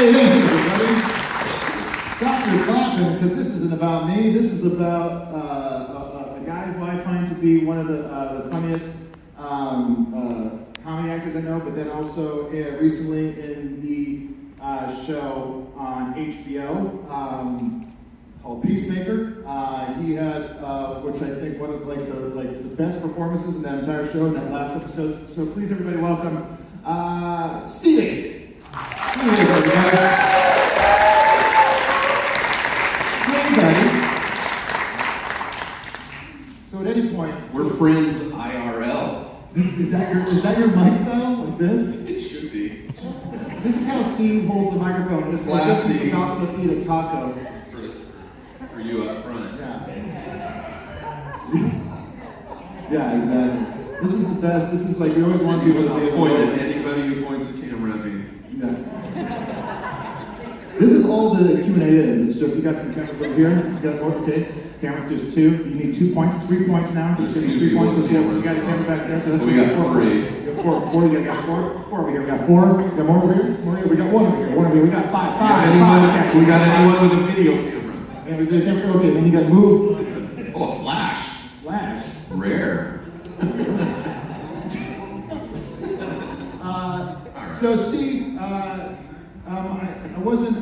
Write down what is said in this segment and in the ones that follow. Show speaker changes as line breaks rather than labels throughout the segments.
Hey, thanks everybody. Stop your clapping, because this isn't about me. This is about a guy who I find to be one of the funniest comedy actors I know, but then also recently in the show on HBO called Peacemaker. He had, which I think one of the best performances in that entire show in that last episode. So please, everybody, welcome Steve. So at any point,
we're friends IRL.
Is that your mic style? Like this?
It should be.
This is how Steve holds the microphone. It's as if he's about to eat a taco.
For you up front.
Yeah. Yeah, exactly. This is the best. This is like we always want people to be able to
point at anybody who points a camera at me.
Yeah. This is all the Q&A is. It's just you got some cameras over here. You got more. Okay. Cameras, there's 2. You need 2 points, 3 points now. There's just 3 points. So you got a camera back there. So that's
we got
4.
3.
You got 4. You got 4. 4 over here. We got 4. We got more over here. More over here. We got 1 over here. 1 over here. We got 5. 5.
We got anyone with a video camera?
And we did camera. Okay. Then you got to move.
Oh, a flash.
Flash.
Rare.
So Steve, I wasn't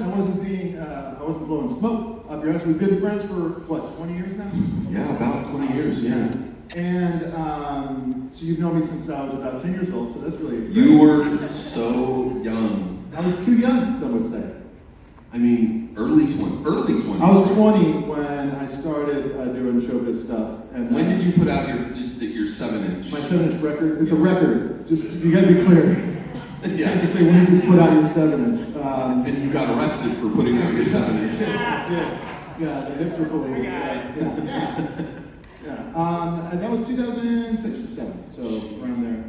blowing smoke up your ass. We've been friends for what, 20 years now?
Yeah, about 20 years. Yeah.
And so you've known me since I was about 10 years old. So that's really
You were so young.
I was too young, some would say.
I mean, early 20s.
I was 20 when I started doing showbiz stuff. And
when did you put out your 7-inch?
My 7-inch record. It's a record. Just you got to be clear.
Yeah.
You can't just say when did you put out your 7-inch.
And you got arrested for putting out your 7-inch.
Yeah, the hipster police. Yeah. And that was 2006 or 7, so around there.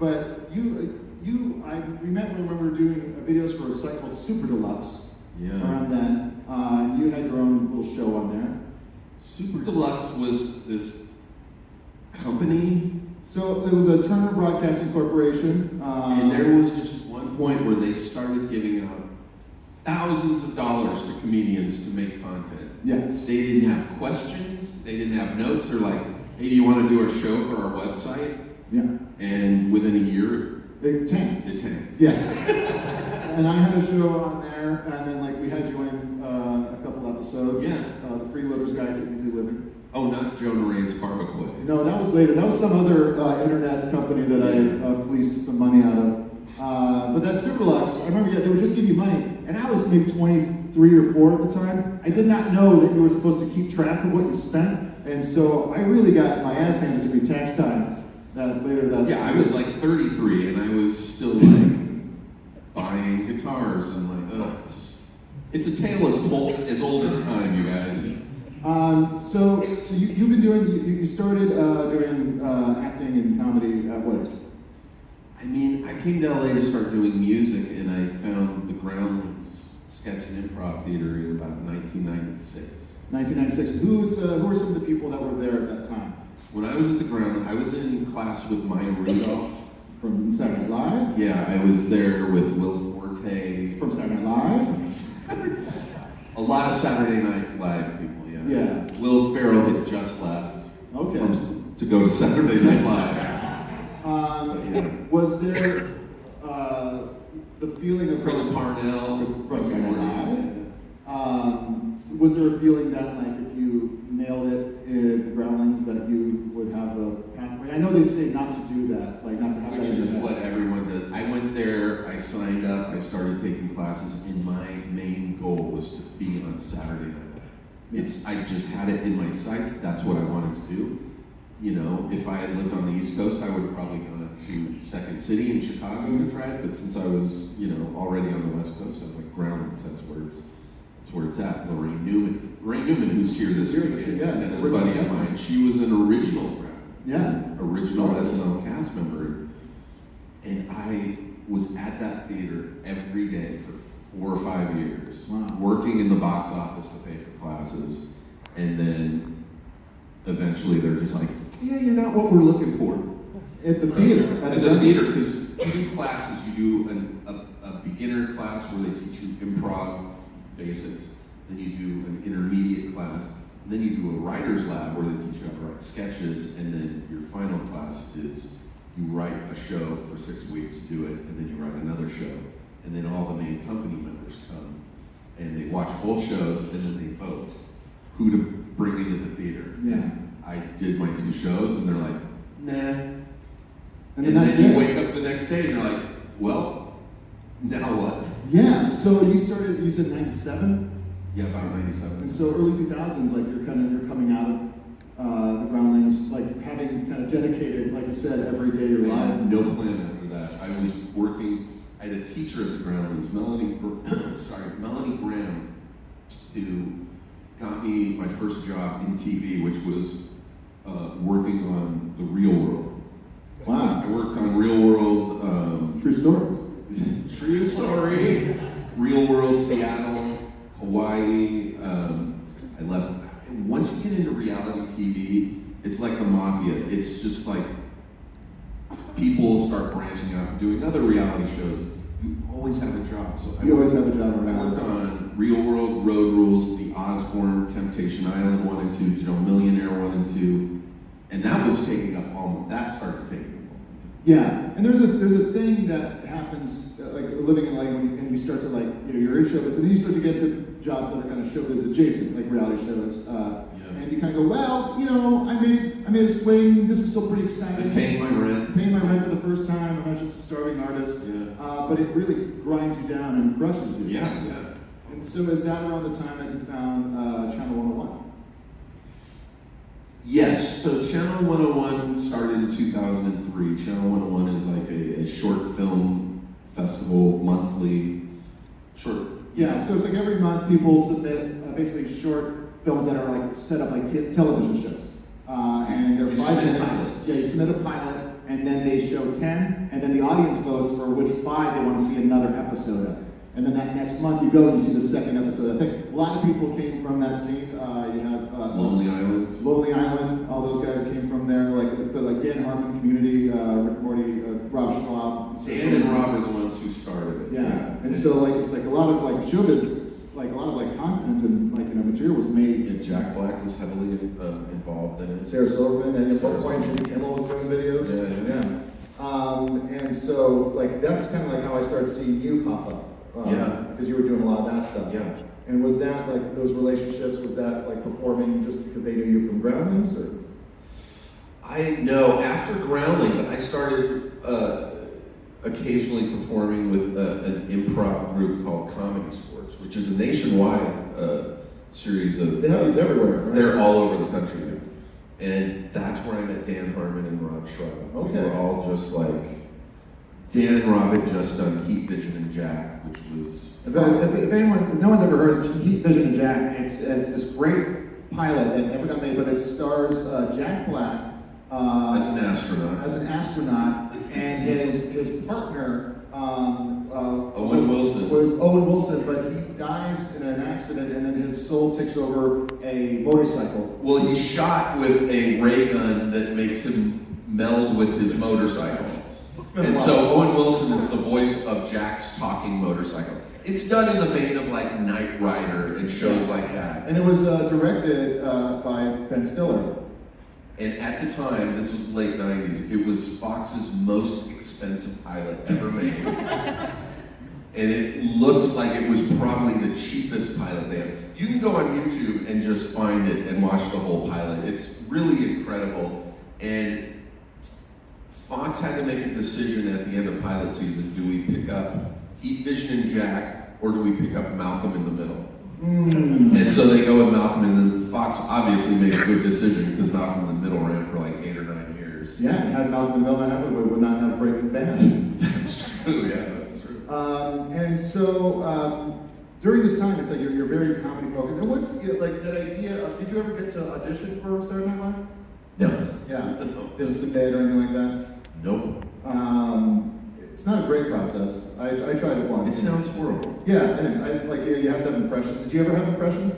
But we met when we were doing videos for a site called Super Deluxe.
Yeah.
Around then, you had your own little show on there.
Super Deluxe was this company.
So it was a Turner Broadcasting Corporation.
And there was just one point where they started giving out thousands of dollars to comedians to make content.
Yes.
They didn't have questions. They didn't have notes. They're like, hey, do you want to do a show for our website?
Yeah.
And within a year,
it tanked. Yes. And I had a show on there, and then we had you in a couple episodes.
Yeah.
The Freeloader's Guide to Easy Living.
Oh, not Joe Ray's Barbacoa.
No, that was later. That was some other internet company that I fleeced some money out of. But that Super Deluxe, I remember, they would just give you money, and I was maybe 23 or 4 at the time. I did not know that you were supposed to keep track of what you spent, and so I really got my ass handed to me tax time.
Yeah, I was 33, and I was still buying guitars and it's a tale as old as time, you guys.
So you've been doing. You started doing acting and comedy at what age?
I mean, I came to LA to start doing music, and I found the Groundlings Sketch and Improv Theater in about 1996.
1996. Who were some of the people that were there at that time?
When I was at the Ground, I was in class with Maya Rudolph.
From Saturday Night Live?
Yeah, I was there with Will Forte.
From Saturday Night Live?
A lot of Saturday Night Live people, yeah.
Yeah.
Will Ferrell had just left.
Okay.
To go to Saturday Night Live.
Was there the feeling of
Chris Parnell
from Saturday Night Live? Was there a feeling that if you nailed it in the Groundlings that you would have a pathway? I know they say not to do that, not to have
which
that.
is what everyone does. I went there, I signed up, I started taking classes, and my main goal was to be on Saturday Night. I just had it in my sights. That's what I wanted to do. You know, if I had lived on the East Coast, I would have probably gone to Second City in Chicago to try it. But since I was, already on the West Coast, I was like, Groundlings, that's where it's at. Lorraine Newman, who's here this weekend, and a buddy of mine, she was an original original SNL cast member. And I was at that theater every day for 4 or 5 years, working in the box office to pay for classes. And then eventually they're just like, yeah, you're not what we're looking for.
At the theater?
At the theater, because you do classes, you do a beginner class where they teach you improv basics. Then you do an intermediate class. And then you do a writer's lab where they teach you how to write sketches. And then your final class is you write a show for 6 weeks, do it, and then you write another show. And then all the main company members come and they watch both shows and then they vote who to bring into the theater.
Yeah.
I did my 2 shows and they're like, nah.
And
then you wake up the next day and you're like, well, now what?
Yeah, so you started, you said 97?
Yeah, about 97.
And so early 2000s, like you're coming out of the Groundlings, like having kind of dedicated, like you said, every day of your
I
life.
had no plan after that. I was working, I had a teacher at the Groundlings, Melanie Graham, who got me my first job in TV, which was working on The Real World.
Wow.
I worked on Real World.
True story.
True story. Real World, Seattle, Hawaii. I left. Once you get into reality TV, it's like the mafia. It's just like people start branching out and doing other reality shows. You always have a job. So
You always have a job
I
around.
worked on Real World, Road Rules, The Osbourne, Temptation Island 1 and 2, Joe Millionaire 1 and 2, and that was taking up all. That started taking up.
Yeah, and there's a thing that happens, like living in like when you start to like, you're in showbiz, and then you start to get to jobs that are kind of showbiz adjacent, like reality shows, and you kind of go, well, I made a swing. This is still pretty exciting.
I'm paying my rent.
Paying my rent for the first time. I'm not just a starving artist.
Yeah.
But it really grinds you down and crushes you.
Yeah.
And so is that around the time that you found Channel 101?
Yes, so Channel 101 started in 2003. Channel 101 is like a short film festival, monthly, short.
Yeah, so it's like every month people submit basically short films that are like set up like television shows. And they're
You
5
submit
minutes.
pilots.
Yeah, you submit a pilot, and then they show 10, and then the audience votes for which 5 they want to see another episode of. And then that next month you go and you see the second episode. I think a lot of people came from that scene. You have Lonely Island, all those guys came from there, like Dan Harmon, Community, Rick Morty, Rob Schwab.
Dan and Rob are the ones who started it.
Yeah, and so like it's like a lot of like showbiz, like a lot of like content and like material was made.
Yeah, Jack Black was heavily involved in it.
Sarah Silverman, and at one point Jimmy Kimmel was doing videos.
Yeah.
And so like that's kind of like how I started seeing you pop up. Because you were doing a lot of that stuff.
Yeah.
And was that like those relationships? Was that like performing just because they knew you from Groundlings, or?
I know after Groundlings, I started occasionally performing with an improv group called Comedy Sports, which is a nationwide series of.
They have these everywhere, right?
They're all over the country, and that's where I met Dan Harmon and Rob Schwab.
Okay.
We were all just like. Dan and Rob had just done Heat, Vision, and Jack, which was.
If no one's ever heard of Heat, Vision, and Jack, it's this great pilot that never got made, but it stars Jack Black
as an astronaut,
and his partner
Owen Wilson
was Owen Wilson, but he dies in an accident, and then his soul takes over a motorcycle.
Well, he's shot with a ray gun that makes him meld with his motorcycle. And so Owen Wilson is the voice of Jack's talking motorcycle. It's done in the vein of like Knight Rider and shows like that.
And it was directed by Ben Stiller.
And at the time, this was late 90s, it was Fox's most expensive pilot ever made. And it looks like it was probably the cheapest pilot they have. You can go on YouTube and just find it and watch the whole pilot. It's really incredible. And Fox had to make a decision at the end of pilot season. Do we pick up Heat, Vision, and Jack, or do we pick up Malcolm in the Middle? And so they go with Malcolm, and then Fox obviously made a good decision because Malcolm in the Middle ran for like 8 or 9 years.
Yeah, had Malcolm in the Middle not happened, we would not have Breaking Bad.
That's true, yeah, that's true.
And so during this time, it's like you're very comedy focused. And what's like that idea of, did you ever get to audition for Saturday Night Live?
No.
Yeah. Did a submit or anything like that?
Nope.
It's not a great process. I tried it once.
It sounds horrible.
Yeah, and you have to have impressions. Did you ever have impressions?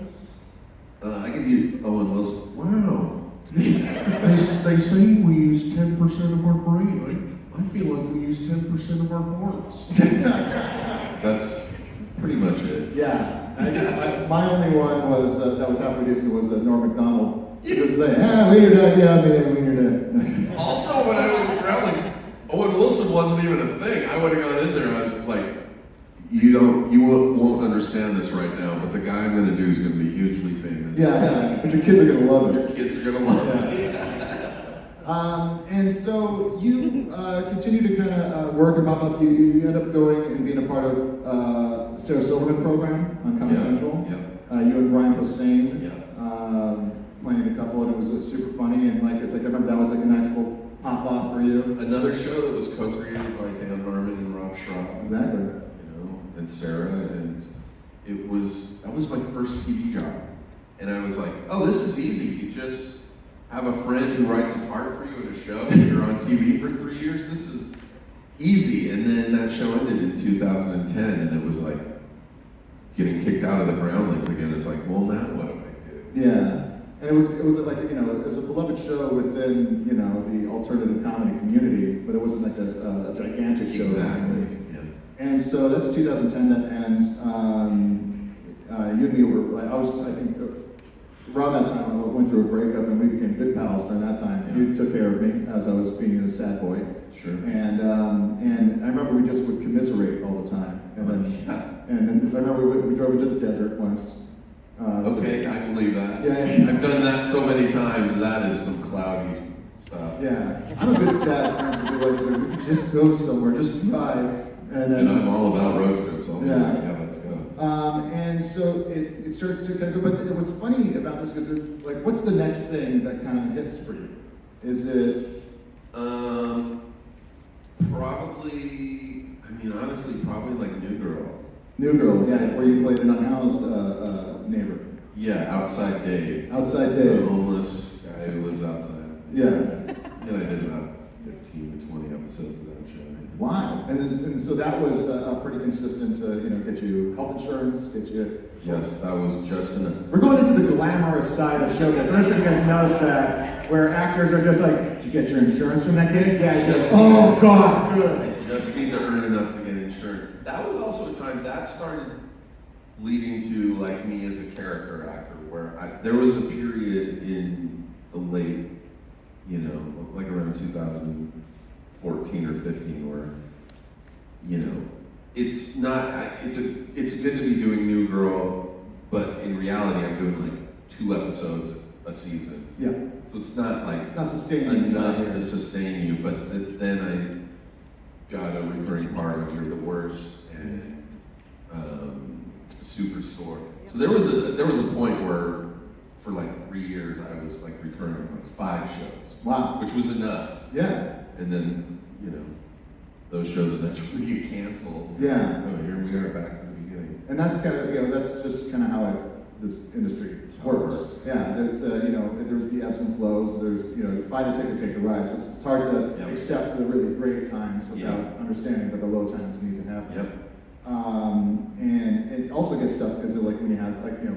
I could be Owen Wilson. Wow. they say we use 10% of our brain. I feel like we use 10% of our horns. That's pretty much it.
Yeah. My only one was, that was halfway decent, was Norm MacDonald. He was like, when you're done, yeah, when you're done.
Also, when I was in Groundlings, Owen Wilson wasn't even a thing. I would have gone in there and I was like, you won't understand this right now, but the guy I'm going to do is going to be hugely famous.
Yeah, but your kids are going to love it.
Your kids are going to love it.
And so you continue to kind of work and pop up. You end up going and being a part of Sarah Silverman program on Comedy Central.
Yeah.
You and Brian Posehn
Yeah.
playing a couple, and it was super funny. And like, it's like I remember that was like a nice little pop off for you.
Another show that was co-created by Dan Harmon and Rob Schraub.
Exactly.
And Sarah, and that was my first TV job. And I was like, oh, this is easy. You just have a friend who writes a part for you in a show, and you're on TV for 3 years. This is easy. And then that show ended in 2010, and it was like getting kicked out of the Groundlings again. It's like, well, now what do I do?
Yeah. And it was like, it was a beloved show within, the alternative comedy community, but it wasn't like a gigantic show.
Exactly.
And so that's 2010, that ends. You and me were, I think, around that time, I went through a breakup and we became good pals during that time. Yeah. You took care of me as I was being a sad boy.
Sure.
And I remember we just would commiserate all the time. And then I remember we drove into the desert once.
Okay, I believe that.
Yeah.
I've done that so many times. That is some cloudy stuff.
Yeah. I'm a good sad friend to be like, we could just go somewhere, just drive. And
I'm all about road trips.
Yeah,
let's go.
And so it starts to kind of go, but what's funny about this, because what's the next thing that kind of hits for you? Is it?
Honestly, probably like New Girl.
New Girl, yeah, where you played an unhoused neighbor.
Yeah, Outside Dave.
Outside Dave.
The homeless guy who lives outside.
Yeah.
And I did about 15 to 20 episodes of that show.
Wow. And so that was pretty consistent to, get you health insurance, get you...
Yes, that was just enough.
We're going into the glamorous side of showbiz. I'm not sure if you guys noticed that, where actors are just like, did you get your insurance from that gig? Yeah. Oh, God, good.
I just need to earn enough to get insurance. That was also a time that started leading to like me as a character actor, where there was a period in the late, like around 2014 or 15 where, it's good to be doing New Girl, but in reality I'm doing like 2 episodes a season.
Yeah.
So it's not like
it's not sustaining
enough to sustain you, but then I got a recurring part of You're the Worst and Superstore. So there was a point where for like 3 years I was like recurring on like 5 shows.
Wow.
Which was enough.
Yeah.
And then, those shows eventually get canceled.
Yeah.
Oh, here we are back to the beginning.
And that's kind of, that's just kind of how this industry works. Yeah, there's, there's the ebbs and flows. There's, buy the ticket, take the ride. So it's hard to accept the really great times without understanding that the low times need to happen.
Yep.
And it also gets tough because like when you have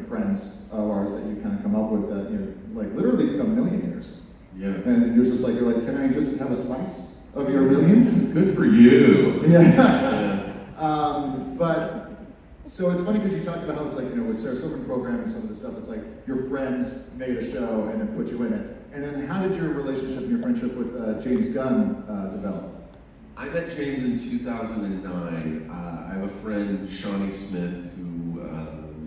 friends of ours that you kind of come up with that like literally become millionaires.
Yeah.
And you're just like, can I just have a slice of your millions?
Good for you.
Yeah. But so it's funny because you talked about how it's like, with Sarah Silverman program and some of the stuff, it's like your friends made a show and then put you in it. And then how did your relationship and your friendship with James Gunn develop?
I met James in 2009. I have a friend, Shawnee Smith, who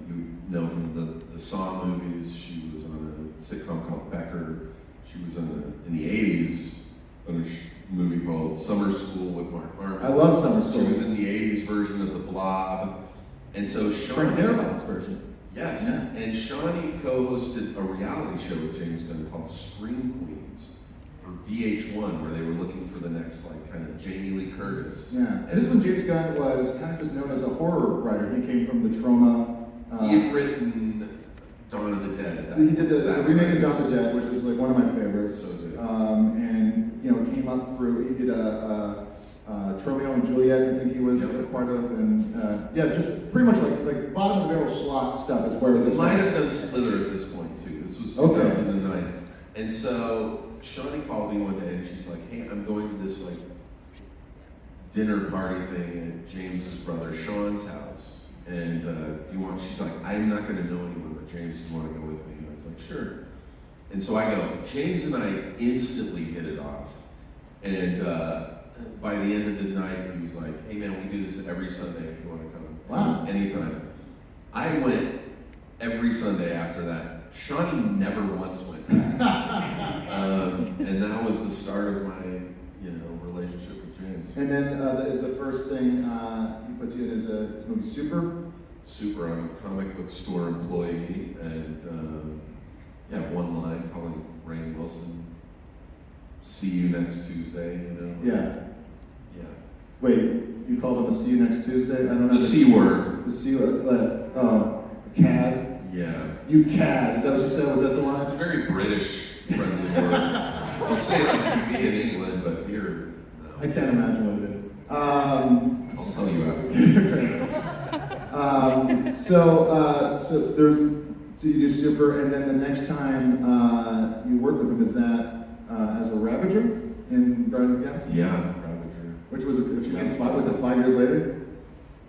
you know from the Saw movies. She was on a sitcom called Becker. She was in the 80s on a movie called Summer School with Mark Harmon.
I love Summer School.
She was in the 80s version of The Blob. And so Shawnee...
Frank Darabont's version.
Yes.
Yeah.
And Shawnee co-hosted a reality show with James Gunn called Scream Queens for VH1, where they were looking for the next, like, kind of Jamie Lee Curtis.
Yeah. And this one, James Gunn was kind of just known as a horror writer. He came from the Trauma...
he had written Dawn of the Dead at that
He did the remake of Dawn of the Dead, which is like one of my favorites.
So good.
And came up through. He did a Romeo and Juliet. I think he was a part of, and just pretty much like bottom of the barrel schlock stuff is where this.
Might have done Slither at this point too. This was 2009, and so Shawnee called me one day and she's like, "Hey, I'm going to this like dinner party thing at James's brother Sean's house. And she's like, I'm not going to know anyone but James. Do you want to go with me? And I was like, sure. And so I go, James and I instantly hit it off. And by the end of the night, he was like, hey man, we do this every Sunday if you want to come.
Wow.
Anytime. I went every Sunday after that. Shawnee never once went back. And that was the start of my, relationship with James.
And then is the first thing he puts you in is a movie Super?
Super. I'm a comic book store employee, and one line calling Rainn Wilson, see you next Tuesday,
Yeah.
Yeah.
Wait, you called him a see you next Tuesday? I don't know.
The C word.
The C word. A cad?
Yeah.
You cad. Is that what you said? Was that the line?
It's a very British friendly word. I'll say it on TV in England, but here, no.
I can't imagine what it is.
I'll tell you after.
So you do Super, and then the next time you work with him, is that as a Ravager in Guardians of the Galaxy?
Yeah, Ravager.
Which was was it 5 years later?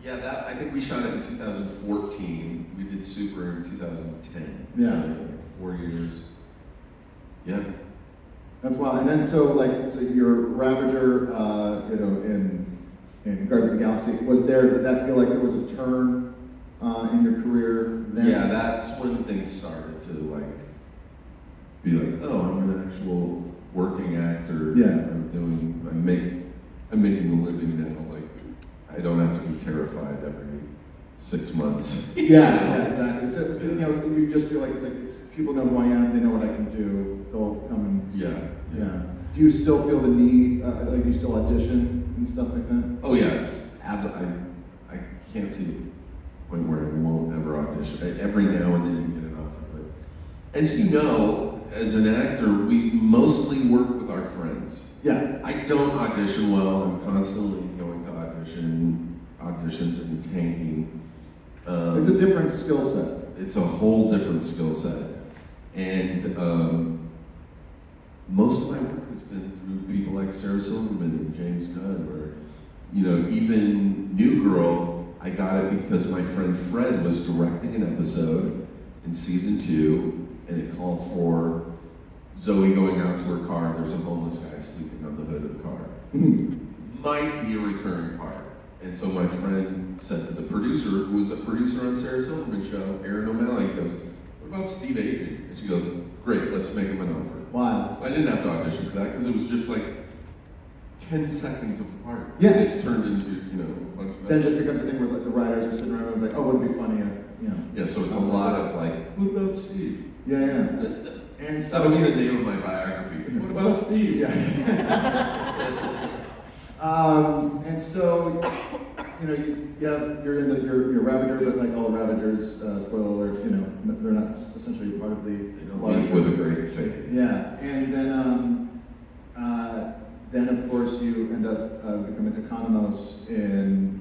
Yeah, I think we shot it in 2014. We did Super in 2010.
Yeah.
So 4 years. Yeah.
That's wild. And then so you're Ravager, in Guardians of the Galaxy. Did that feel like there was a turn in your career then?
Yeah, that's when things started to be like, oh, I'm an actual working actor.
Yeah.
I'm making a living now. I don't have to be terrified every 6 months.
Yeah, exactly. So, you just feel like it's people know who I am, they know what I can do, they'll come and... Yeah. Do you still feel the need, do you still audition and stuff like that?
Oh yeah, I can't see the point where I won't ever audition. Every now and then you get an offer. But as you know, as an actor, we mostly work with our friends.
Yeah.
I don't audition well. I'm constantly going to auditions and tanking.
It's a different skill set.
It's a whole different skill set. And most of my work has been through people like Sarah Silverman and James Gunn, or, even New Girl, I got it because my friend Fred was directing an episode in season 2, and it called for Zoe going out to her car, and there's a homeless guy sleeping on the hood of the car. Might be a recurring part. And so my friend said to the producer, who was a producer on Sarah Silverman's show, Erin O'Malley, he goes, what about Steve Agee? And she goes, great, let's make him an offer.
Wow.
So I didn't have to audition for that because it was just 10 seconds of a part.
Yeah.
It turned into, a bunch of...
Then it just becomes a thing where the writers are sitting around and oh, wouldn't it be funny if,
Yeah, so it's a lot of what about Steve?
Yeah. And so...
That would be the name of my biography. What about Steve?
Yeah. And so, you're in you're Ravager, but all the Ravagers, spoiler alert, they're not essentially part of the...
They don't leave with a great fate.
Yeah, and then of course you end up becoming Economos in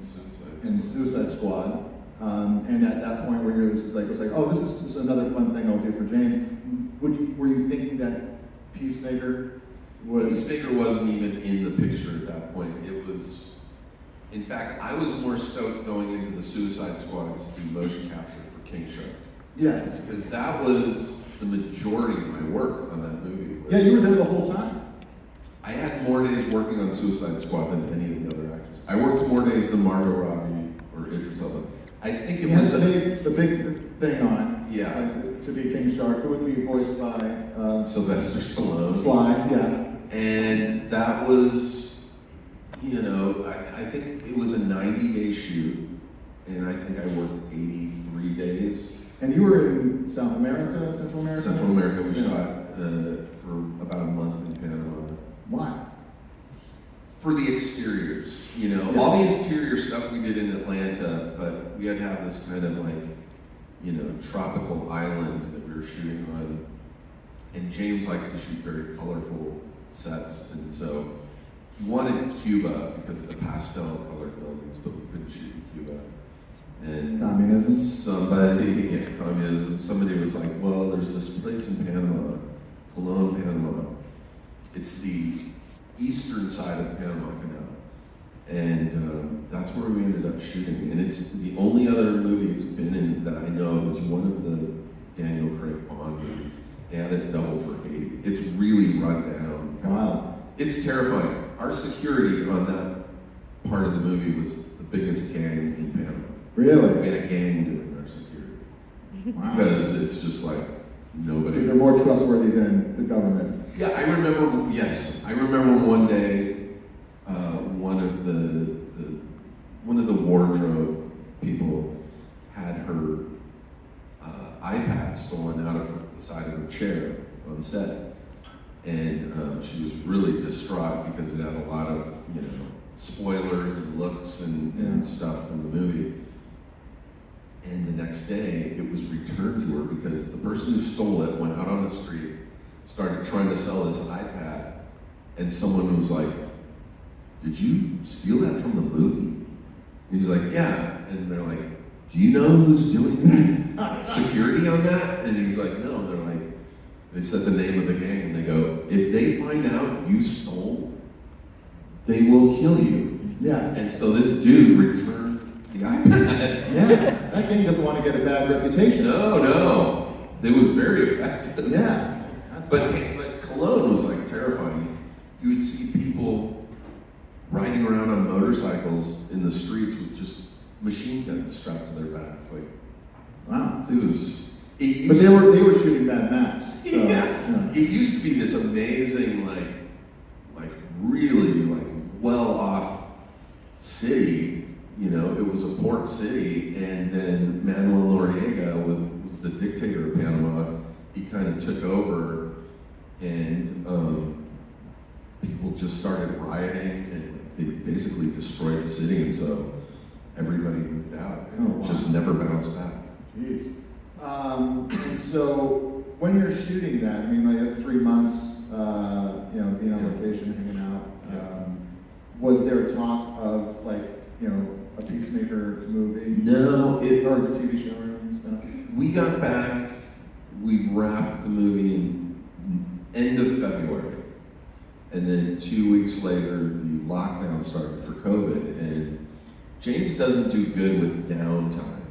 Suicide Squad. And at that point where this is this is just another fun thing I'll do for James. Were you thinking that Peacemaker
wasn't even in the picture at that point. It was, in fact, I was more stoked going into the Suicide Squad to do motion capture for King Shark.
Yes.
Because that was the majority of my work on that movie.
Yeah, you were there the whole time.
I had more days working on Suicide Squad than any of the other actors. I worked more days than Margot Robbie or Idris Elba. I think it was
the big thing on.
Yeah.
To be King Shark, who would be voiced by
Sylvester Stallone.
Sly, yeah.
And that was, I think it was a 90-day shoot, and I think I worked 83 days.
And you were in South America, Central America?
Central America, we shot for about a month in Panama.
Why?
For the exteriors,
Yeah.
all the interior stuff we did in Atlanta, but we had to have this kind of tropical island that we were shooting on. And James likes to shoot very colorful sets, and so he wanted Cuba because of the pastel colored buildings, but we couldn't shoot in Cuba. And
communism?
Somebody was like, well, there's this place in Panama, Colón, Panama. It's the eastern side of the Panama Canal. And that's where we ended up shooting. And it's the only other movie it's been in that I know of is one of the Daniel Craig Bond movies. They had it double for Haiti. It's really run down.
Wow.
It's terrifying. Our security on that part of the movie was the biggest gang in Panama.
Really?
We had a gang doing our security.
Wow.
Because it's just like nobody.
Because they're more trustworthy than the government.
Yeah, I remember. Yes, I remember one day, one of the wardrobe people had her iPad stolen out of the side of her chair on set, and she was really distraught because it had a lot of spoilers and looks and stuff from the movie. And the next day, it was returned to her because the person who stole it went out on the street, started trying to sell this iPad, and someone was like, "Did you steal that from the movie?" And he's like, "Yeah." And they're like, "Do you know who's doing security on that?" And he's like, "No." And they're like, they said the name of the gang, and they go, "If they find out you stole, they will kill you."
Yeah.
And so this dude returned the iPad.
Yeah. That gang doesn't want to get a bad reputation.
No. It was very effective.
Yeah. That's
But Cologne was like terrifying. You would see people riding around on motorcycles in the streets with just machine guns strapped to their backs. Like,
wow.
it was.
But they were shooting Mad Max. So,
yeah. It used to be this amazing, like really well off city. It was a port city, and then Manuel Noriega was the dictator of Panama. He kind of took over, and people just started rioting, and they basically destroyed the city, and so everybody moved out.
Oh, wow.
Just never bounced back.
Jeez. And so when you're shooting that, I mean, like that's 3 months, being on location, hanging out. Was there talk of a Peacemaker movie?
No,
or a TV show or anything?
We got back, we wrapped the movie in end of February. And then 2 weeks later, the lockdown started for COVID. And James doesn't do good with downtime.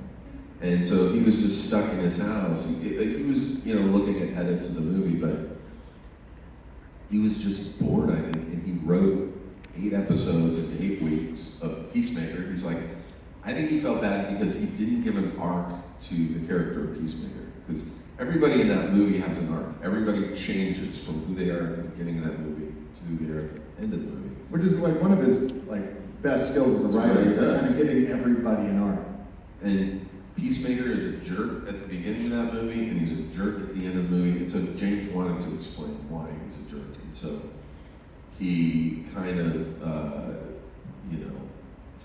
And so he was just stuck in his house. He was, looking at edits of the movie, but he was just bored, I think. And he wrote 8 episodes in 8 weeks of Peacemaker. He's like, I think he felt bad because he didn't give an arc to the character of Peacemaker. Because everybody in that movie has an arc. Everybody changes from who they are at the beginning of that movie to who they are at the end of the movie.
Which is one of his best skills as a writer. Is kind of giving everybody an arc.
And Peacemaker is a jerk at the beginning of that movie, and he's a jerk at the end of the movie. And so James wanted to explain why he's a jerk. And so he kind of,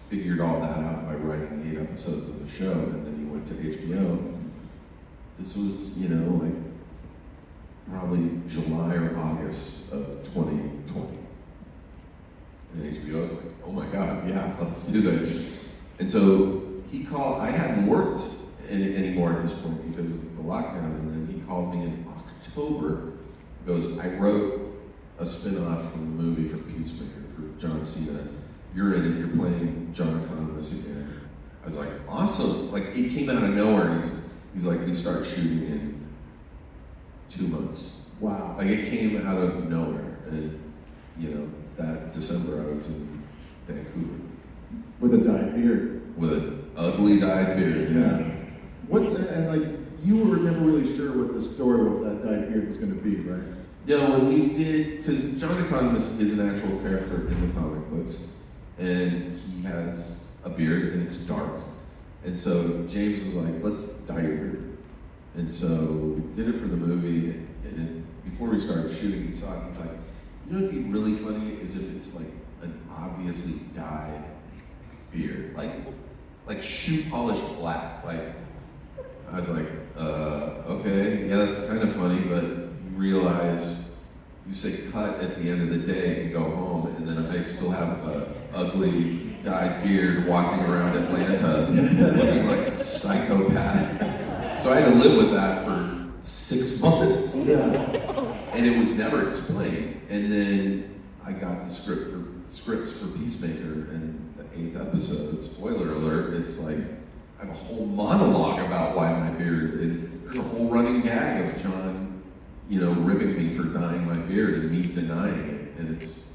figured all that out by writing 8 episodes of the show, and then he went to HBO. This was, probably July or August of 2020. And HBO was like, oh my God, yeah, let's do this. And so he called, I hadn't worked anymore at this point because of the lockdown, and then he called me in October. He goes, I wrote a spin-off from the movie for Peacemaker, for John Cena. You're in it, you're playing John Economist again. I was like, awesome. It came out of nowhere, and he's like, we start shooting in 2 months.
Wow.
It came out of nowhere. And, that December I was in Vancouver.
With a dyed beard.
With an ugly dyed beard, yeah.
What's that? And you were never really sure what the story of that dyed beard was going to be, right?
No, when we did, because John Economist is an actual character in the comic books, and he has a beard and it's dark. And so James was like, let's dye your beard. And so we did it for the movie, and then before we started shooting, he saw it, he's like, what'd be really funny is if it's an obviously dyed beard, like shoe polish black. I was like, okay, yeah, that's kind of funny, but you realize you say cut at the end of the day and go home, and then I still have a ugly dyed beard walking around Atlanta looking like a psychopath. So I had to live with that for 6 months.
Yeah.
And it was never explained. And then I got the script for scripts for Peacemaker, and the 8th episode, spoiler alert, it's like I have a whole monologue about why my beard. There's a whole running gag of John, ribbing me for dyeing my beard and me denying it, and it's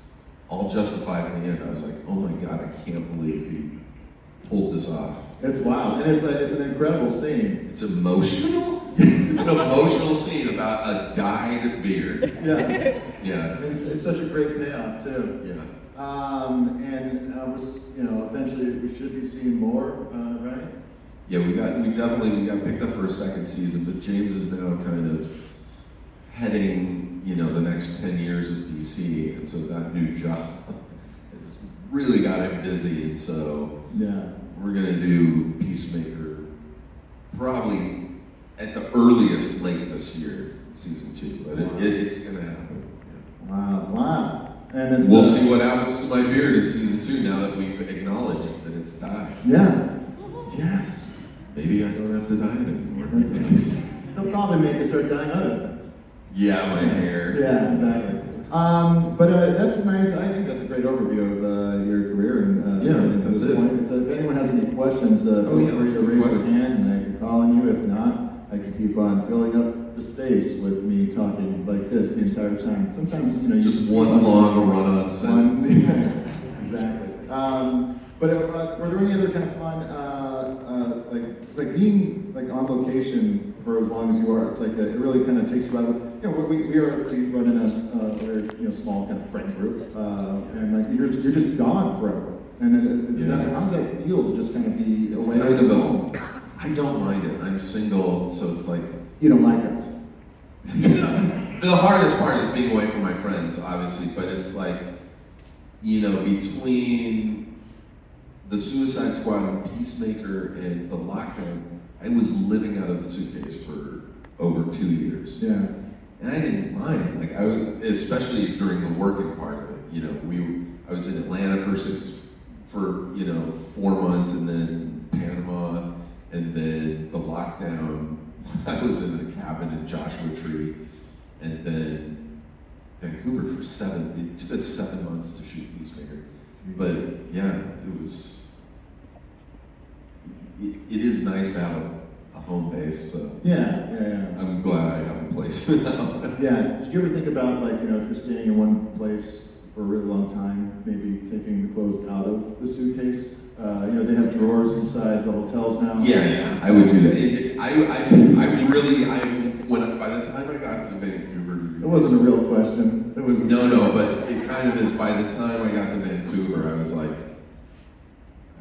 all justified in the end. I was like, oh my God, I can't believe he pulled this off.
It's wild, and it's an incredible scene.
It's emotional. It's an emotional scene about a dyed beard.
Yes.
Yeah.
It's such a great payoff too.
Yeah.
Eventually we should be seeing more, right?
Yeah, we got picked up for a second season, but James is now kind of heading, the next 10 years of DC, and so that new job has really got him busy, and so we're gonna do Peacemaker probably at the earliest late this year, season 2, but it's gonna happen. Yeah.
Wow. And
we'll see what happens to my beard in season 2 now that we've acknowledged that it's dyed.
Yeah.
Yes. Maybe I don't have to dye it anymore.
They'll probably make us start dyeing other things.
Yeah, my hair.
Yeah, exactly. That's nice. I think that's a great overview of your career. And
that's it.
Point. If anyone has any questions, feel free to raise your hand, and I can call on you. If not, I can keep on filling up the space with me talking like this the entire time. Sometimes,
just one long run-on sentence.
Exactly. Were there any other kind of fun, like being on location for as long as you are? It's like it really kind of takes you out of. We run in a very small kind of friend group, and you're just gone forever. And how does that feel to just kind of be away from home?
I don't mind it. I'm single, so it's like
you don't like us.
The hardest part is being away from my friends, obviously, but it's like between the Suicide Squad and Peacemaker and the lockdown, I was living out of the suitcase for over 2 years.
Yeah.
And I didn't mind, especially during the working part of it. I was in Atlanta for 4 months, and then Panama, and then the lockdown. I was in a cabin in Joshua Tree, and then Vancouver for 7. It took us 7 months to shoot Peacemaker, but yeah, it is nice to have a home base. So
Yeah.
I'm glad I have a place now.
Yeah. Did you ever think about if you're staying in one place for a really long time, maybe taking the clothes out of the suitcase? They have drawers inside the hotels now.
Yeah, I would do that. By the time I got to Vancouver,
it wasn't a real question. It was
no, but it kind of is. By the time I got to Vancouver, I was like,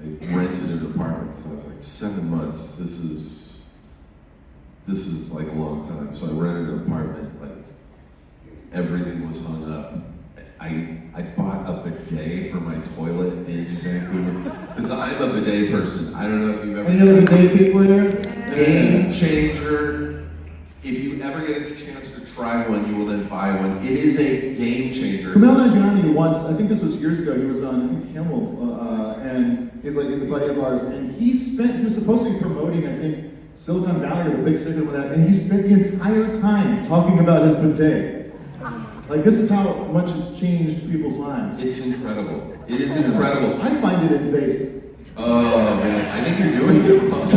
I rented an apartment because I was like 7 months. This is like a long time. So I rented an apartment. Like everything was hung up. I bought a bidet for my toilet in Vancouver because I'm a bidet person. I don't know if you've ever.
Any other bidet people there?
Game changer. If you ever get a chance to try one, you will then buy one. It is a game changer.
Kumail Nanjiani once, I think this was years ago, he was on Kimmel, and he's a buddy of ours, and he was supposed to be promoting, I think, Silicon Valley or the big signal with that, and he spent the entire time talking about his bidet. This is how much it's changed people's lives.
It's incredible. It is incredible.
I find it invasive.
Oh man, I think you're doing it wrong.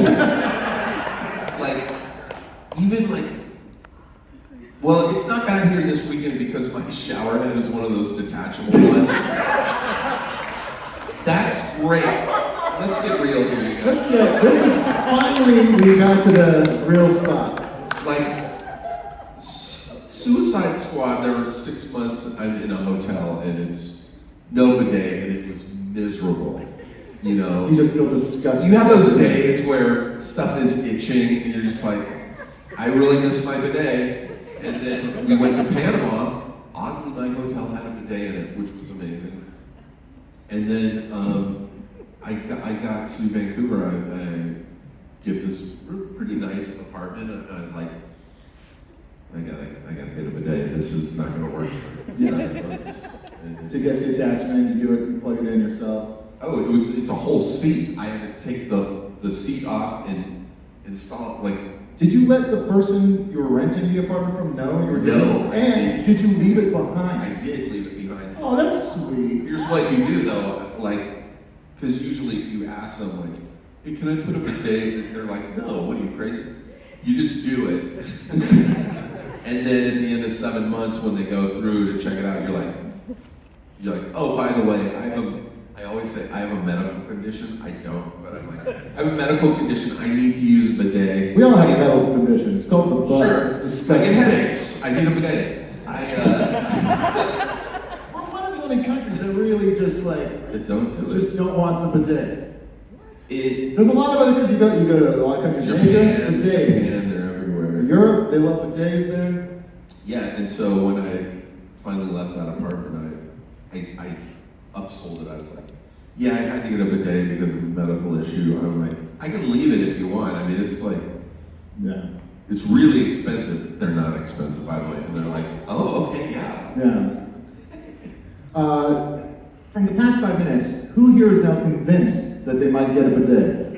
Well, it's not bad here this weekend because my shower head is one of those detachable ones. That's great. Let's get real here, you guys.
This is finally, we got to the real stuff.
Suicide Squad, there were 6 months I'm in a hotel and it's no bidet and it was miserable.
You just feel disgusting.
You have those days where stuff is itching and you're just like, I really miss my bidet. And then we went to Panama. Oddly, my hotel had a bidet in it, which was amazing. And then I got to Vancouver. I get this pretty nice apartment, and I was like, I gotta get a bidet. This is not gonna work.
So you get the attachment, you do it, you plug it in yourself.
Oh, it's a whole seat. I had to take the seat off and install it.
Did you let the person you were renting the apartment from know you were doing it?
No.
And did you leave it behind?
I did leave it behind.
Oh, that's sweet.
You're Here's what you do though, like, because usually if you ask them like, hey, can I put a bidet? They're like, no, what are you crazy? You just do it. And then at the end of 7 months when they go through to check it out, you're like, oh, by the way, I always say I have a medical condition. I don't, but I'm like, I have a medical condition. I need to use a bidet.
We all have medical conditions. It's called the butt.
Sure.
It's
I
disgusting.
get headaches. I need a bidet.
We're one of the only countries that really just like
That don't do
just don't want the bidet.
it.
There's a lot of other countries. You go to a lot of countries in Asia, bidets.
Japan, they're everywhere.
Europe, they love bidets there.
Yeah, and so when I finally left that apartment, I upsold it. I was like, yeah, I had to get a bidet because of a medical issue. I'm like, I can leave it if you want. I mean, it's like,
Yeah.
it's really expensive. They're not expensive, by the way. And they're like, oh, okay, yeah.
Yeah. From the past 5 minutes, who here is now convinced that they might get a bidet?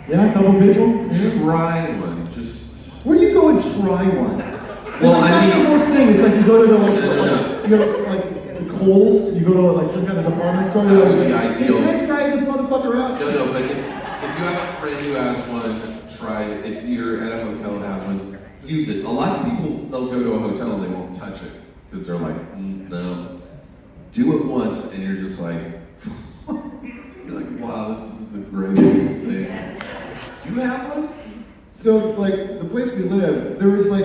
Yeah, a couple people? Yeah.
Try one, just.
Where do you go and try one?
Well,
That's the worst thing. It's like you go to the
No.
you go to like Kohl's, you go to like some kind of department store.
That
You're
would be
like,
ideal.
Can I try this motherfucker out?
No, but if you have a friend who has one, try it. If you're at a hotel and has one, use it. A lot of people, they'll go to a hotel and they won't touch it because they're like, no. Do it once and you're just like, you're like, wow, this is the greatest thing. Do you have one?
So, like, the place we live, there was like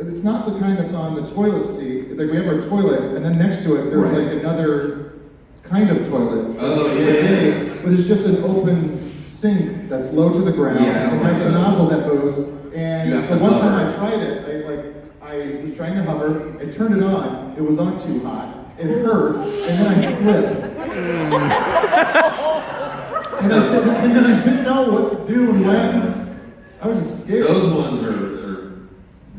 it's not the kind that's on the toilet seat. Like, we have our toilet, and then next to it, there's like another kind of toilet.
Oh,
Like a
yeah.
bidet, but it's just an open sink that's low to the ground.
Yeah,
and it has a
those.
nozzle that moves. And
You have
the
to
one
hover.
time I tried it, I was trying to hover, I turned it on, it was on too hot. It hurt, and then I slipped. And I didn't know what to do and when. I was just scared.
Those ones are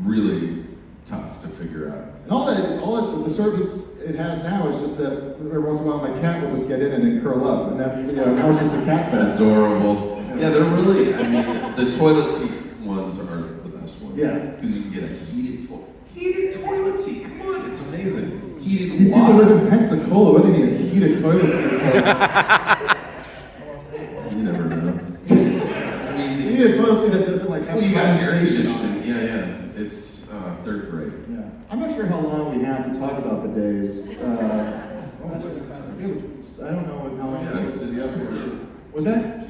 really tough to figure out.
And all the service it has now is just that every once in a while my cat will just get in and then curl up, and that's now it's just a cat bed.
Adorable. Yeah, they're really, I mean, the toilet seat ones are the best ones.
Yeah.
Because you can get a heated toilet seat. Come on, it's amazing. Heated
These people
water.
live in Pensacola. What do they need a heated toilet seat for?
You never know. I
You
mean,
need a toilet seat that doesn't like have
well, you got air
condensation on it.
conditioning. Yeah. It's, they're great.
Yeah. I'm not sure how long we have to talk about bidets. I don't know how long
Yeah,
it's to be up here. Was that?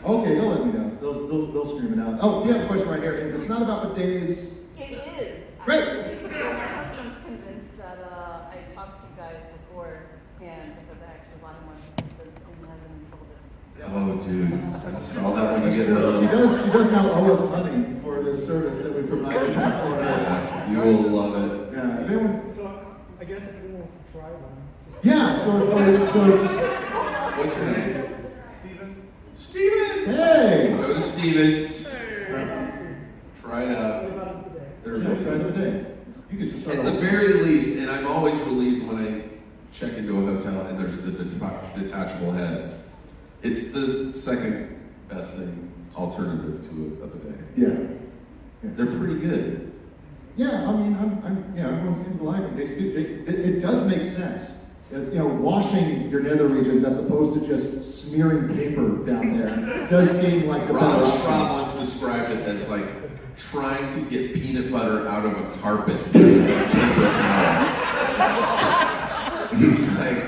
Okay, they'll let me know. They'll scream it out. Oh, we have a question right here. If it's not about bidets.
It is.
Great.
My husband's convinced that I talked to you guys before and because I actually wanted one because he hasn't told it.
Oh, dude. That's all that when
That's
you get
true.
home.
She does now owe us money for this service that we provided.
Yeah, you will love it.
Yeah. If anyone,
So I guess if anyone wants to try one, just
yeah. So just
What's your name?
Steven.
Steven!
hey.
Go to Steven's. Try it out.
What about his bidet?
They're
Yeah, try
amazing.
the day. You could just start
At the
off.
very least, and I'm always relieved when I check into a hotel and there's the detachable heads. It's the second best thing, alternative to a bidet.
Yeah.
They're pretty good.
Yeah, I mean, everyone seems to like them. It does make sense. As washing your nether regions as opposed to just smearing paper down there does seem like the better option.
Rob once described it as like trying to get peanut butter out of a carpet with a paper towel. He's like,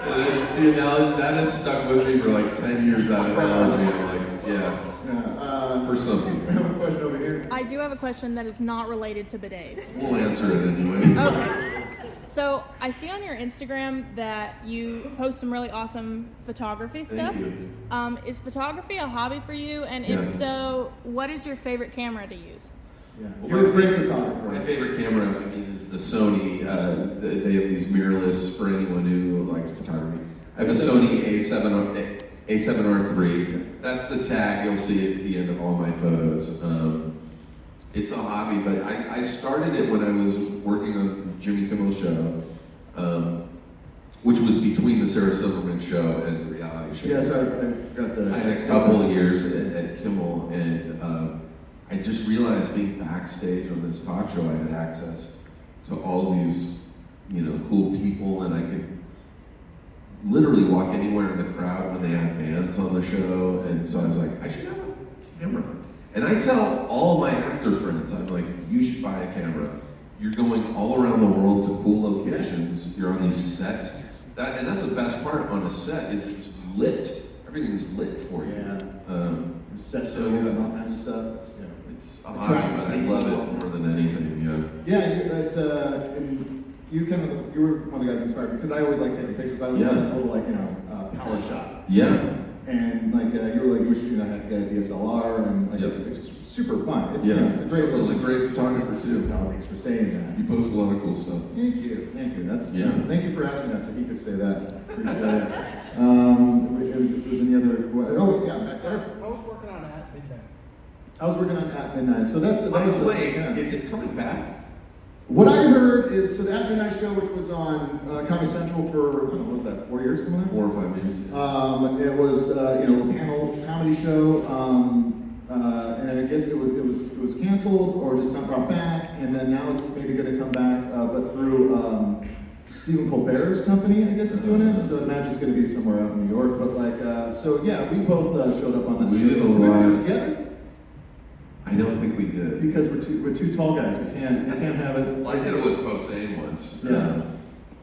that has stuck with me for like 10 years, that analogy. I'm like, yeah,
Yeah,
for some
I
people.
have a question over here.
I do have a question that is not related to bidets.
We'll answer it anyway.
Okay. So I see on your Instagram that you post some really awesome photography stuff.
Thank you.
Is photography a hobby for you? And
Yeah.
if so, what is your favorite camera to use?
Yeah.
Well,
You're a
my
great photographer.
My favorite camera, I mean, is the Sony. They have these mirrorless for anyone who likes photography. I have a Sony A7R3. That's the tag you'll see at the end of all my photos. It's a hobby, but I started it when I was working on Jimmy Kimmel's show, which was between the Sarah Silverman show and the reality show.
Yes, I got the.
I had a couple of years at Kimmel, and I just realized being backstage on this talk show, I had access to all these cool people, and I could literally walk anywhere in the crowd when they had bands on the show, and so I was like, I should have a camera. And I tell all my actor friends, I'm like, you should buy a camera. You're going all around the world to cool locations. You're on these sets. And that's the best part on a set is it's lit. Everything's lit for you.
Yeah. Set
so,
shows and all kinds of stuff.
It's a hobby, but I love it more than anything.
Yeah, it's and you were one of the guys inspired because I always like taking pictures. But I was
Yeah.
in a little power shot.
Yeah.
And you were shooting. I had to get a DSLR and
Yep.
it's just super fun. It's,
Yeah.
it's a great.
It was a great photographer too.
Oh, thanks for saying that.
You post a lot of cool stuff.
Thank you. That's
Yeah.
Thank you for asking that, so he could say that. Appreciate it. If there's any other, oh yeah, back there.
I was working on At Midnight.
I was working on At Midnight, so that
By
was
the way,
yeah.
is it coming back?
What I heard is, so the At Midnight show, which was on Comedy Central for, I don't know, what was that, 4 years, something like that?
4 or 5 years.
It was, a panel comedy show, and I guess it was canceled or just not brought back, and then now it's maybe going to come back, but through Stephen Colbert's company, I guess is doing it. So I imagine it's going to be somewhere out in New York. But so yeah, we both showed up on that.
We did a
Did we
lot.
do it together?
I don't think we did.
Because we're two tall guys. We can't have it.
Well, I did it with Posehn once.
Yeah.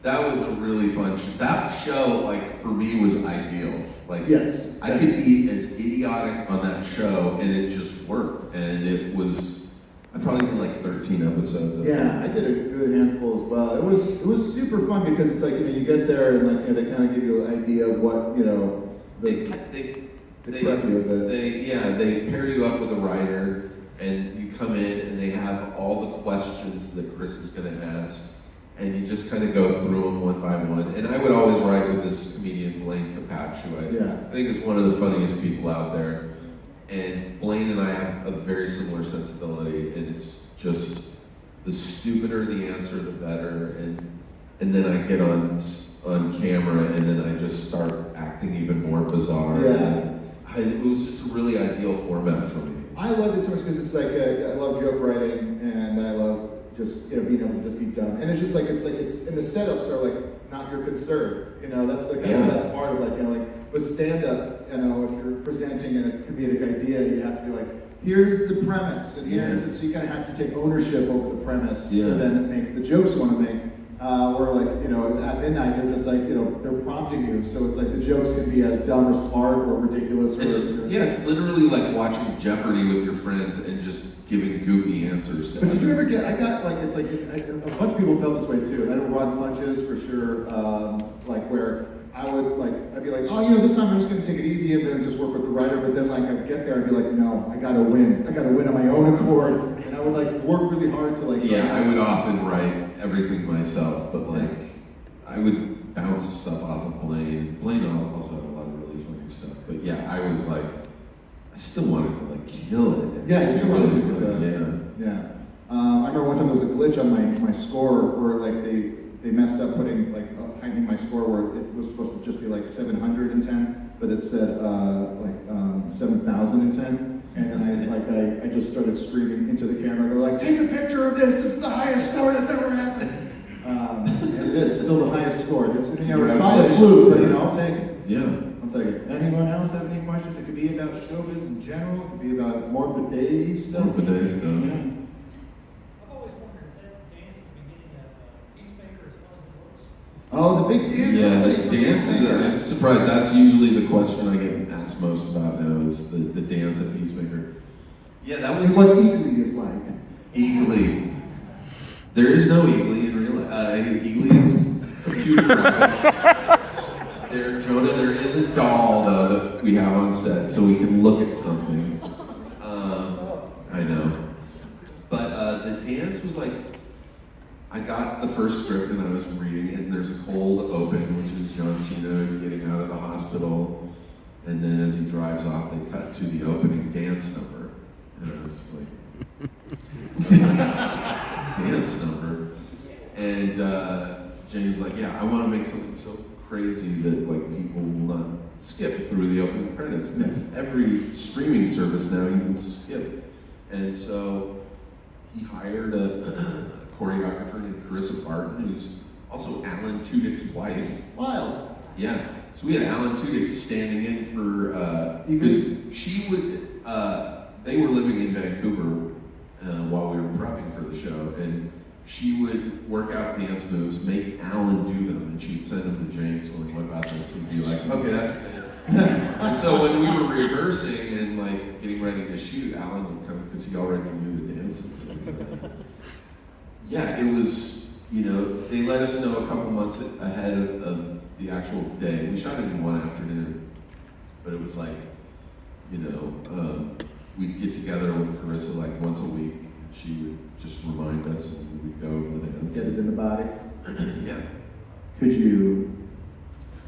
That was a really fun show. That show, for me, was ideal.
Yes.
I could be as idiotic on that show, and it just worked. And it was, I probably did 13 episodes of it.
Yeah, I did a good handful as well. It was super fun because it's you get there and they kind of give you an idea of what
They
prep you a bit.
they pair you up with a writer, and you come in, and they have all the questions that Chris is going to ask, and you just kind of go through them one by one. And I would always write with this comedian, Blaine Capatch, who I think is one of the funniest people out there. And Blaine and I have a very similar sensibility, and it's just the stupider the answer, the better. And then I get on camera, and then I just start acting even more bizarre.
Yeah.
It was just a really ideal format for me.
I love it so much because it's I love joke writing and I love just being able to just be dumb. And it's just it's and the setups are not your concern. That's the kind of best part of with stand up. If you're presenting a comedic idea, you have to be here's the premise, and here's it. So you kind of have to take ownership over the premise to then make the jokes you want to make. Where at midnight they're just they're prompting you, so it's the jokes can be as dumb or smart or ridiculous.
It's literally like watching Jeopardy with your friends and just giving goofy answers.
But did you ever get? a bunch of people felt this way too. I know Rod Funches for sure. Where I would I'd be oh this time I'm just gonna take it easy and then just work with the writer. But then I'd get there and be no, I gotta win. I gotta win on my own accord. And I would work really hard to
I would often write everything myself, but I would bounce stuff off of Blaine. Blaine also had a lot of really funny stuff. But I was I still wanted to kill it.
Yeah, you still wanted to do
that.
Yeah. I remember one time there was a glitch on my score where they messed up putting heightening my score where it was supposed to just be 710, but it said 7,010. And then I just started screaming into the camera, take a picture of this. This is the highest score that's ever happened. And it is still the highest score. It's by a fluke, but I'll take it.
Yeah.
I'll take it. Anyone else have any questions? It could be about showbiz in general. It could be about morbid day stuff.
Morbid day stuff.
Yeah.
I've always wondered, is that dance at the beginning of Peacemaker as fun as it looks?
Oh, the big dance.
Yeah, the dance is, I'm surprised, that's usually the question I get asked most about now is the dance at Peacemaker. Yeah, that was...
And what Eagly is like.
Eagly. There is no Eagly in real life. Eagly is computer graphics. Jonah, there is a doll, though, that we have on set, so we can look at something. I know. But the dance was I got the first script and I was reading it, and there's a cold open, which is John Cena getting out of the hospital, and then as he drives off, they cut to the opening dance number, and I was just dance number, and James was I want to make something so crazy that people will not skip through the opening credits, because every streaming service now you can skip, and so he hired a choreographer named Carissa Barton, who's Also, Alan Tudyk's wife.
Wild.
Yeah. So we had Alan Tudyk standing in for, because she would, they were living in Vancouver while we were prepping for the show, and she would work out dance moves, make Alan do them, and she'd send them to James, going, what about this? And he'd be like, okay, that's good. And so when we were rehearsing and like getting ready to shoot, Alan would come because he already knew the dances. Yeah, it was, you know, they let us know a couple months ahead of the actual day. We shot it in one afternoon, but it was like, you know, we'd get together with Carissa like once a week. She would just remind us, and we'd go to the dance.
Get it in the body.
Yeah.
Could you?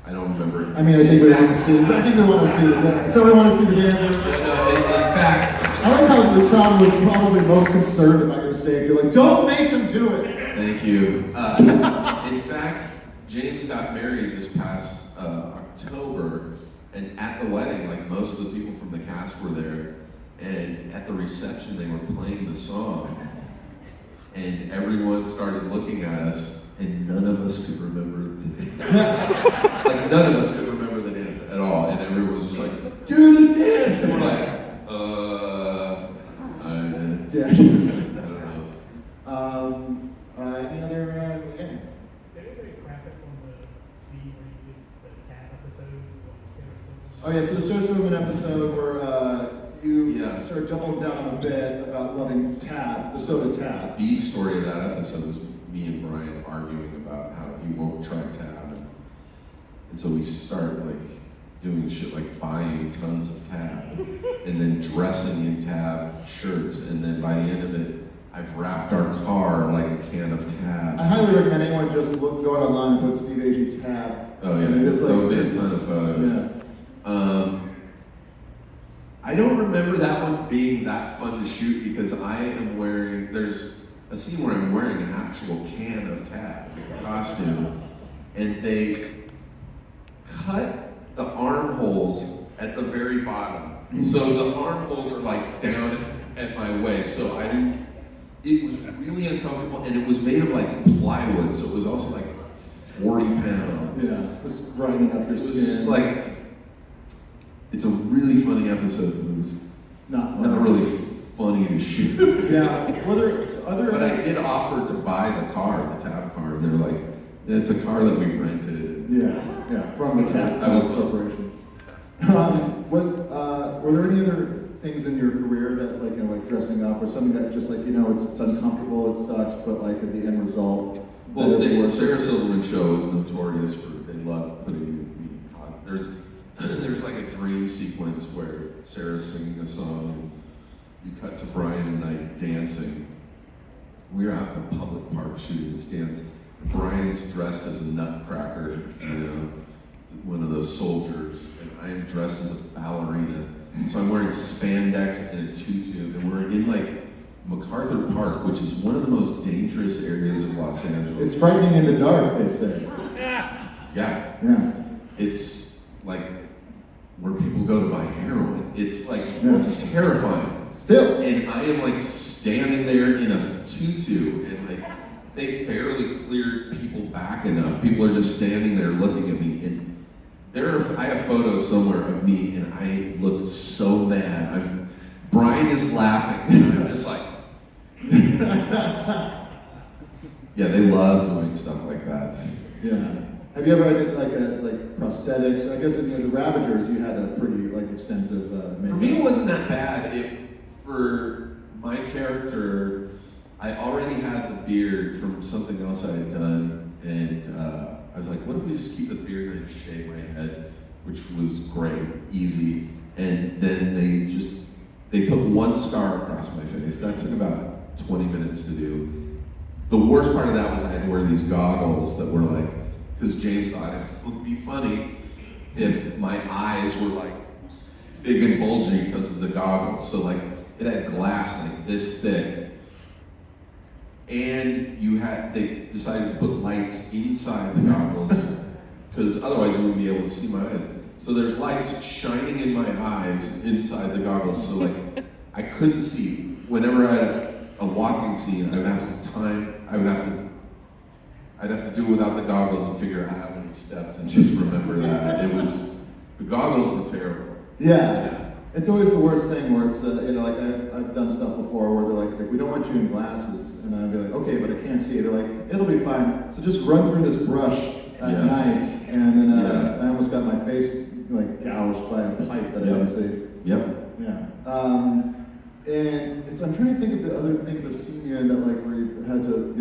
I don't remember.
I mean, I think we want to see. I think we want to see the dance. So we want to see the dance.
No, in fact.
I like how the crowd was probably most concerned about your safety. You're like, don't make him do it.
Thank you. In fact, James got married this past October, and at the wedding, like most of the people from the cast were there, and at the reception they were playing the song, and everyone started looking at us, and none of us could remember the dance. Like none of us could remember the dance at all, and everyone was just like, do the dance! And we're like,
Yeah.
I don't know.
Any other? Yeah.
Did anybody crack it on the scene where you did the tab episodes with Sarah Silverman?
Oh yeah. So the Sarah Silverman episode where you
Yeah.
sort of doubled down on a bit about loving Tab, the soda Tab.
The story of that episode was me and Brian arguing about how he won't try Tab, and so we start like doing shit like buying tons of Tab, and then dressing in Tab shirts, and then by the end of it, I've wrapped our car like a can of Tab.
I highly recommend anyone just go online and put Steve Agee Tab.
Oh yeah,
And it's
there'll
like
be a ton of photos.
Yeah.
I don't remember that one being that fun to shoot because I am wearing, there's a scene where I'm wearing an actual can of Tab, like a costume, and they cut the armholes at the very bottom. So the armholes are like down at my waist, so I didn't, it was really uncomfortable, and it was made of like plywood, so it was also like 40 pounds.
Yeah, just grinding up your
It was
skin.
just like, it's a really funny episode, but it was
not fun.
not really funny to shoot.
Yeah. Were there other?
But I did offer to buy the car, the Tab car, and they're like, it's a car that we rented.
Yeah, from the Tab
I was-
Corporation. Were there any other things in your career that, like, you know, like dressing up or something that just like, you know, it's uncomfortable, it sucks, but like at the end result?
Well,
that it
the
works?
Sarah Silverman show is notorious for, they love putting me on. There's like a dream sequence where Sarah's singing a song, and you cut to Brian and I dancing. We're out in a public park shooting this dance. Brian's dressed as a nutcracker, you know, one of those soldiers, and I am dressed as a ballerina. So I'm wearing spandex and a tutu, and we're in like MacArthur Park, which is one of the most dangerous areas of Los Angeles.
It's frightening in the dark, they say.
Yeah,
Yeah.
it's like where people go to buy heroin. It's like
Yeah.
terrifying.
Still.
And I am like standing there in a tutu, and like they barely cleared people back enough. People are just standing there looking at me, and I have photos somewhere of me, and I look so mad. Brian is laughing, and I'm just like, yeah, they love doing stuff like that.
Yeah. Have you ever had like prosthetics? I guess in the Ravagers you had a pretty like extensive makeup.
For me, it wasn't that bad. For my character, I already had the beard from something else I had done, and I was like, what if we just keep the beard and shave my head, which was great, easy. And then they put one scar across my face. That took about 20 minutes to do. The worst part of that was I had to wear these goggles that were like, because James thought it would be funny if my eyes were like big and bulgy because of the goggles. So like it had glass like this thick. And they decided to put lights inside the goggles because otherwise you wouldn't be able to see my eyes. So there's lights shining in my eyes inside the goggles. So like I couldn't see. Whenever I had a walking scene, I would have to I'd have to do it without the goggles and figure out how many steps and just remember that. The goggles were terrible.
Yeah. It's always the worst thing where it's, like I've done stuff before where they're like, we don't want you in glasses. And I'd be like, okay, but I can't see it. They're like, it'll be fine. So just run through this brush at night. And then I almost got my face like gouged by a pipe that I didn't see.
Yep.
Yeah. And I'm trying to think of the other things I've seen you in that like where you had to,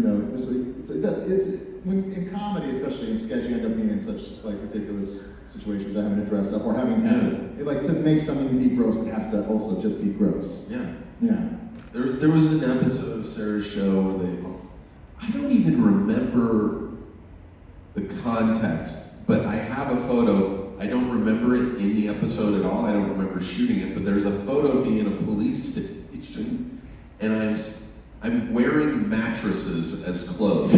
it's when in comedy, especially in sketch, you end up being in such like ridiculous situations, or having to dress up, or having to make something be gross, it has to also just be gross.
Yeah.
Yeah.
There was an episode of Sarah's show where I don't even remember the context, but I have a photo. I don't remember it in the episode at all. I don't remember shooting it, but there's a photo of me in a police station, and I'm wearing mattresses as clothes,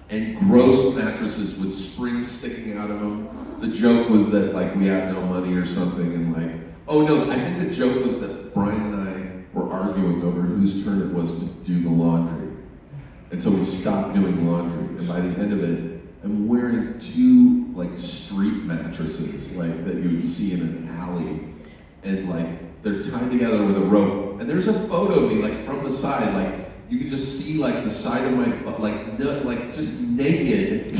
and gross mattresses with springs sticking out of them. The joke was that we had no money or something, and oh no, I think the joke was that Brian and I were arguing over whose turn it was to do the laundry, and so we stopped doing laundry. And by the end of it, I'm wearing two street mattresses that you would see in an alley, and they're tied together with a rope. And there's a photo of me from the side, you can just see the side of my butt, just naked.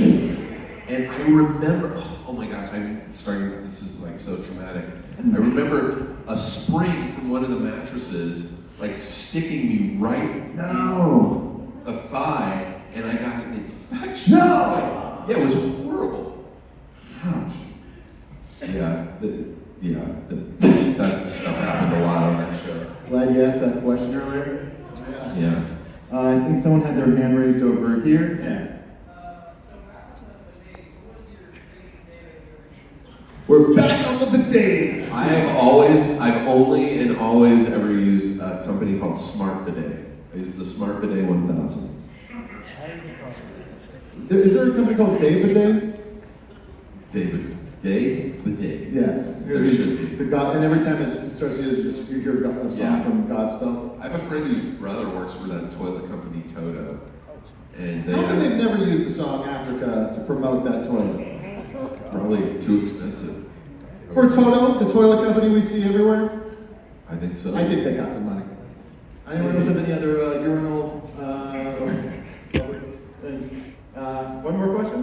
And I remember, oh my gosh, I'm starting. This is so traumatic. I remember a spring from one of the mattresses sticking me right in the thigh, and I got an infection.
No!
Yeah, it was horrible.
Ouch.
Yeah, that stuff happened a lot on that show.
Glad you asked that question earlier.
Yeah.
I think someone had their hand raised over here. Yeah. We're back on the potatoes.
I've only and always ever used a company called Smart Bidet. I use the Smart Bidet 1000.
Is there a company called David?
Bidet?
Yes.
There should be.
And every time it starts to use, you hear a song from Godspell.
I have a friend whose brother works for that toilet company, Toto. And
How come they've never used the song Africa to promote that toilet?
Probably too expensive.
For Toto, the toilet company we see everywhere?
I think so.
I think they got the money. Anyone else have any other urinal things? One more question?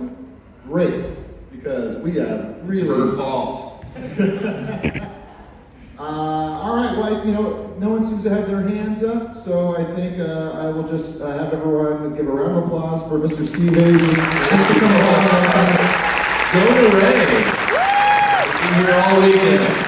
Great, because we have really...
It's her fault.
All right, well, no one seems to have their hands up, so I think I will just have everyone give a round of applause for Mr. Steve Agee.
Thank you so much. Jonah Ray. Been here all weekend.